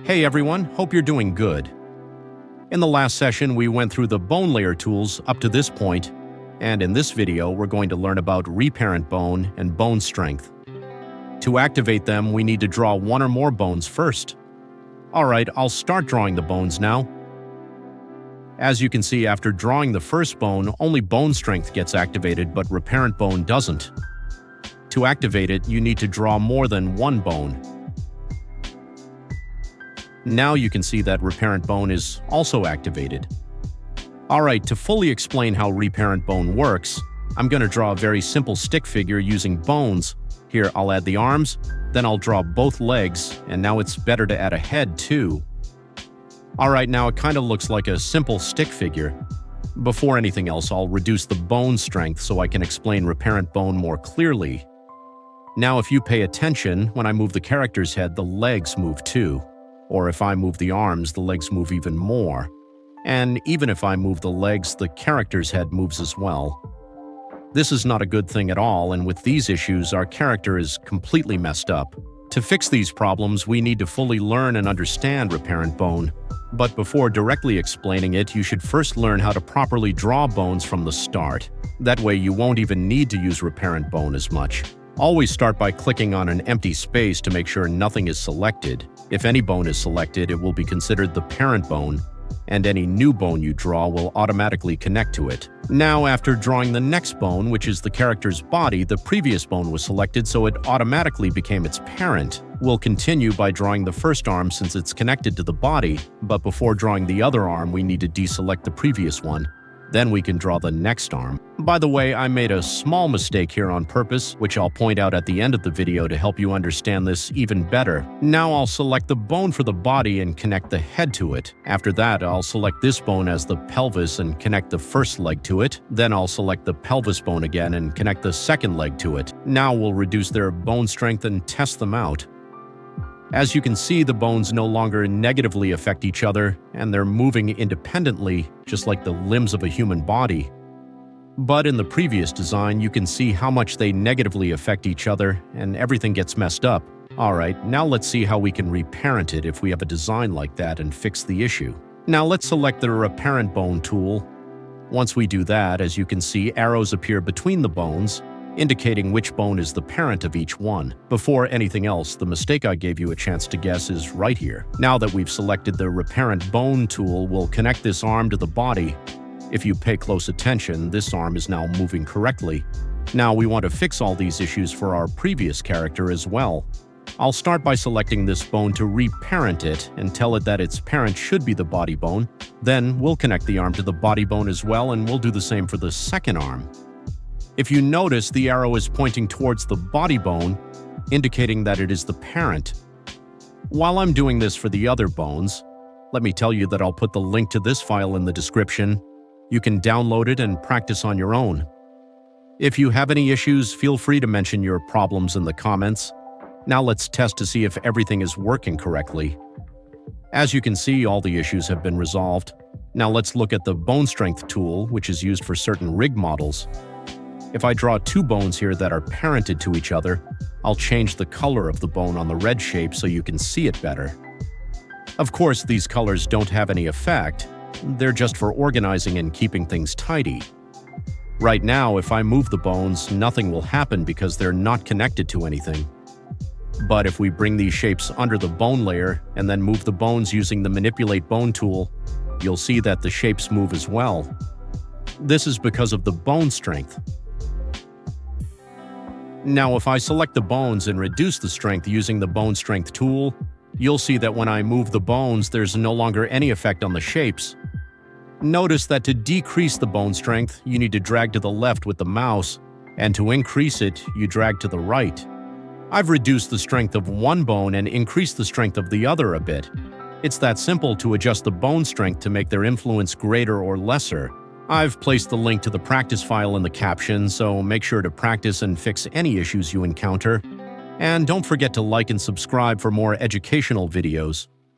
Hey everyone, hope you're doing good. In the last session, we went through the bone layer tools up to this point, and in this video, we're going to learn about reparent bone and bone strength. To activate them, we need to draw one or more bones first. Alright, I'll start drawing the bones now. As you can see, after drawing the first bone, only bone strength gets activated, but reparent bone doesn't. To activate it, you need to draw more than one bone. Now you can see that reparent bone is also activated. Alright, to fully explain how reparent bone works, I'm going to draw a very simple stick figure using bones. Here, I'll add the arms, then I'll draw both legs, and now it's better to add a head too. Alright, now it kind of looks like a simple stick figure. Before anything else, I'll reduce the bone strength so I can explain reparent bone more clearly. Now if you pay attention, when I move the character's head, the legs move too. Or if I move the arms, the legs move even more. And even if I move the legs, the character's head moves as well. This is not a good thing at all, and with these issues, our character is completely messed up. To fix these problems, we need to fully learn and understand reparent bone. But before directly explaining it, you should first learn how to properly draw bones from the start. That way you won't even need to use reparent bone as much. Always start by clicking on an empty space to make sure nothing is selected. If any bone is selected, it will be considered the parent bone, and any new bone you draw will automatically connect to it. Now, after drawing the next bone, which is the character's body, the previous bone was selected, so it automatically became its parent. We'll continue by drawing the first arm since it's connected to the body, but before drawing the other arm, we need to deselect the previous one. Then we can draw the next arm. By the way, I made a small mistake here on purpose, which I'll point out at the end of the video to help you understand this even better. Now I'll select the bone for the body and connect the head to it. After that, I'll select this bone as the pelvis and connect the first leg to it. Then I'll select the pelvis bone again and connect the second leg to it. Now we'll reduce their bone strength and test them out. As you can see, the bones no longer negatively affect each other, and they're moving independently, just like the limbs of a human body. But in the previous design, you can see how much they negatively affect each other, and everything gets messed up. Alright, now let's see how we can reparent it if we have a design like that and fix the issue. Now let's select the reparent bone tool. Once we do that, as you can see, arrows appear between the bones, indicating which bone is the parent of each one. Before anything else, the mistake I gave you a chance to guess is right here. Now that we've selected the reparent bone tool, we'll connect this arm to the body. If you pay close attention, this arm is now moving correctly. Now we want to fix all these issues for our previous character as well. I'll start by selecting this bone to reparent it and tell it that its parent should be the body bone. Then we'll connect the arm to the body bone as well, and we'll do the same for the second arm. If you notice, the arrow is pointing towards the body bone, indicating that it is the parent. While I'm doing this for the other bones, let me tell you that I'll put the link to this file in the description. You can download it and practice on your own. If you have any issues, feel free to mention your problems in the comments. Now let's test to see if everything is working correctly. As you can see, all the issues have been resolved. Now let's look at the bone strength tool, which is used for certain rig models. If I draw two bones here that are parented to each other, I'll change the color of the bone on the red shape so you can see it better. Of course, these colors don't have any effect. They're just for organizing and keeping things tidy. Right now, if I move the bones, nothing will happen because they're not connected to anything. But if we bring these shapes under the bone layer and then move the bones using the Manipulate Bone tool, you'll see that the shapes move as well. This is because of the bone strength. Now, if I select the bones and reduce the strength using the bone strength tool, you'll see that when I move the bones, there's no longer any effect on the shapes. Notice that to decrease the bone strength, you need to drag to the left with the mouse, and to increase it, you drag to the right. I've reduced the strength of one bone and increased the strength of the other a bit. It's that simple to adjust the bone strength to make their influence greater or lesser. I've placed the link to the practice file in the caption, so make sure to practice and fix any issues you encounter. And don't forget to like and subscribe for more educational videos.